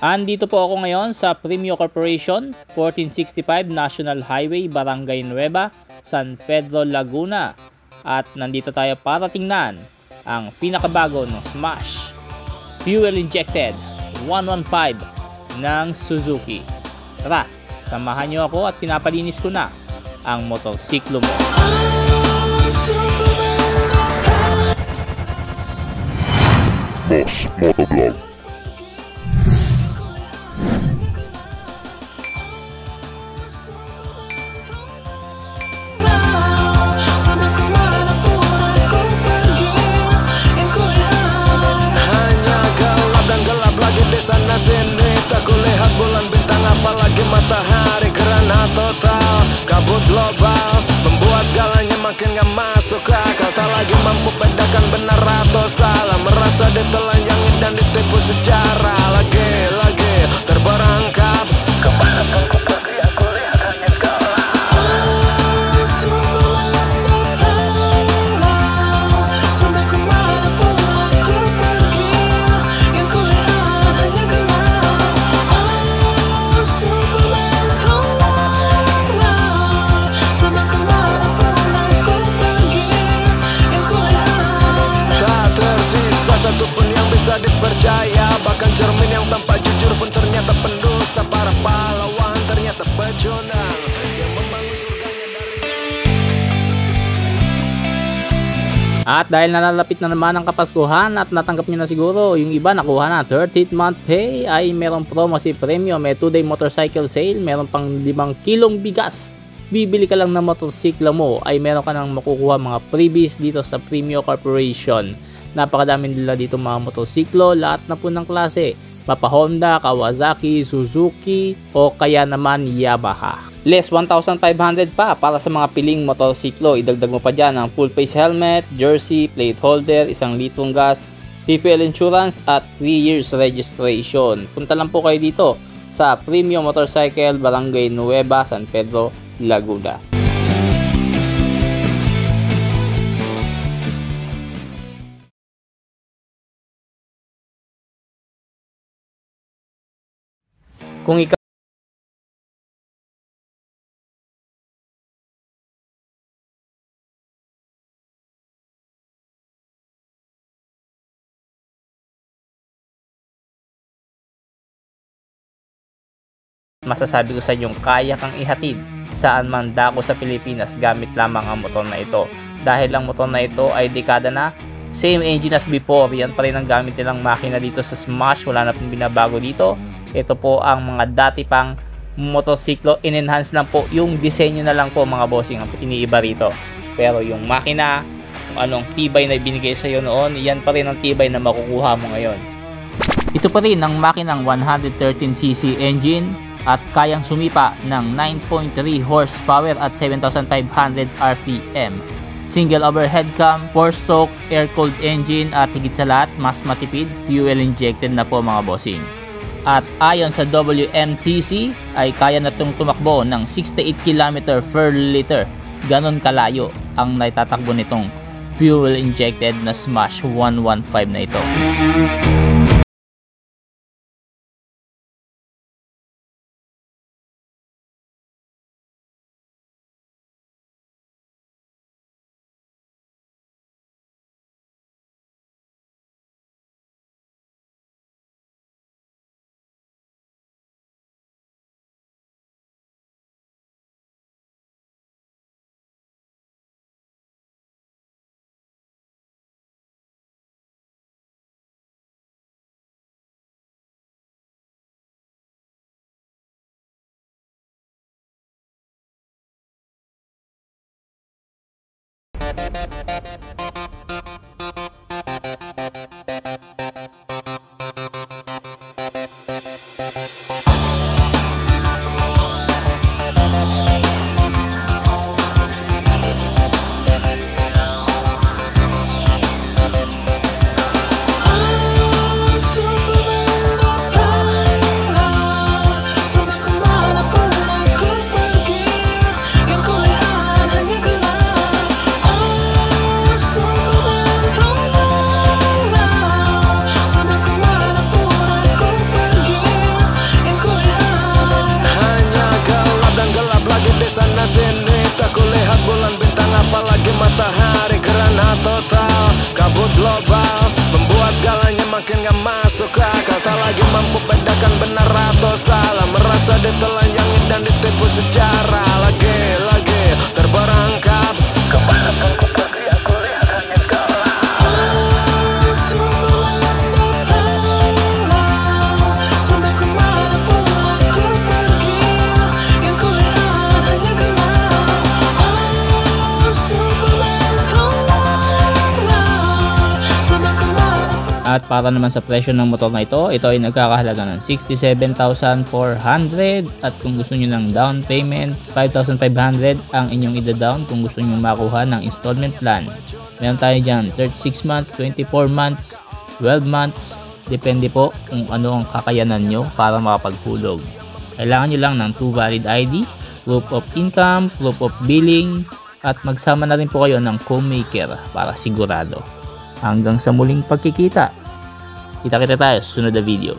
Andito po ako ngayon sa Premio Corporation, 1465 National Highway, Barangay Nueva, San Pedro, Laguna. At nandito tayo para tingnan ang pinakabago ng Smash Fuel Injected 115 ng Suzuki. Tara, samahan nyo ako at pinapalinis ko na ang motorsiklo mo. Boss Motovlog. Sana sini tak kulihat bulan bintang apalagi matahari karena total kabut global membuat segalanya makin gak masuk akal, tak lagi mampu bedakan benar atau salah, merasa ditelanjangi dan ditipu secara lagi-lagi terperangkap. Kemana pun ku pergi aku lihat hanya kau. Satu pun yang bisa dipercaya, bahkan cermin yang tanpa jujur pun ternyata pendusta. Para pahlawan ternyata pecundang yang membangun surganya dari. At dahil nalalapit na naman ang Kapaskuhan at natanggap nyo na siguro, yung iba nakuha na 13th month pay, ay merong promo si Premio, may 2-day motorcycle sale, meron pang 5 kilong bigas. Bibili ka lang ng motorsiklo mo ay meron ka nang makukuha mga freebies dito sa Premio Corporation. Napakadami nila dito mga motorsiklo, lahat na po ng klase, mapa Honda, Kawasaki, Suzuki o kaya naman Yamaha. Less 1,500 pa para sa mga piling motorsiklo. Idagdag mo pa dyan ang full face helmet, jersey, plate holder, 1 litrong gas, TPL insurance at 3 years registration. Punta lang po kayo dito sa Premio Motorcycle, Barangay Nueva, San Pedro, Laguna. Kung ikaw masasabi ko sa inyong kaya kang ihatid saan man dako sa Pilipinas gamit lamang ang motor na ito. Dahil ang motor na ito ay dekada na, same engine as before, yan pa rin ang gamit nilang makina dito sa Smash, wala na pong binabago dito. Ito po ang mga dati pang motorsiklo, in-enhance lang po, yung disenyo na lang po mga bossing ang iniiba rito. Pero yung makina, kung anong tibay na binigay sa iyo noon, yan pa rin ang tibay na makukuha mo ngayon. Ito pa rin ang makinang 113cc engine at kayang sumipa ng 9.3 horsepower at 7,500 RPM. Single overhead cam, 4-stroke, air-cooled engine at higit sa lahat, mas matipid, fuel injected na po mga bossing. At ayon sa WMTC ay kaya na itong tumakbo ng 68 km per liter. Ganon kalayo ang naitatakbo nitong fuel injected na Smash 115 na ito. So menentukan benar atau salah, merasa ditelanjangi dan ditipu secara lagi-lagi terperangkap. Kemanapun ku pergi aku lihat hanya gelap. Semua datanglah, sampai kemanapun aku pergi, yang ku lihat hanya gelap. Semua tolonglah, sampai kemanapun. At para naman sa presyo ng motor na ito ay nagkakahalaga ng 67,400 at kung gusto nyo ng down payment 5,500 ang inyong ida-down kung gusto nyo makuha ng installment plan. Meron tayo dyan 36 months, 24 months, 12 months, depende po kung ano ang kakayanan nyo para makapaghulog. Kailangan nyo lang ng 2 valid ID, proof of income, proof of billing at magsama na rin po kayo ng co-maker para sigurado. Hanggang sa muling pagkikita. Kita-kita tayo sa susunod na video.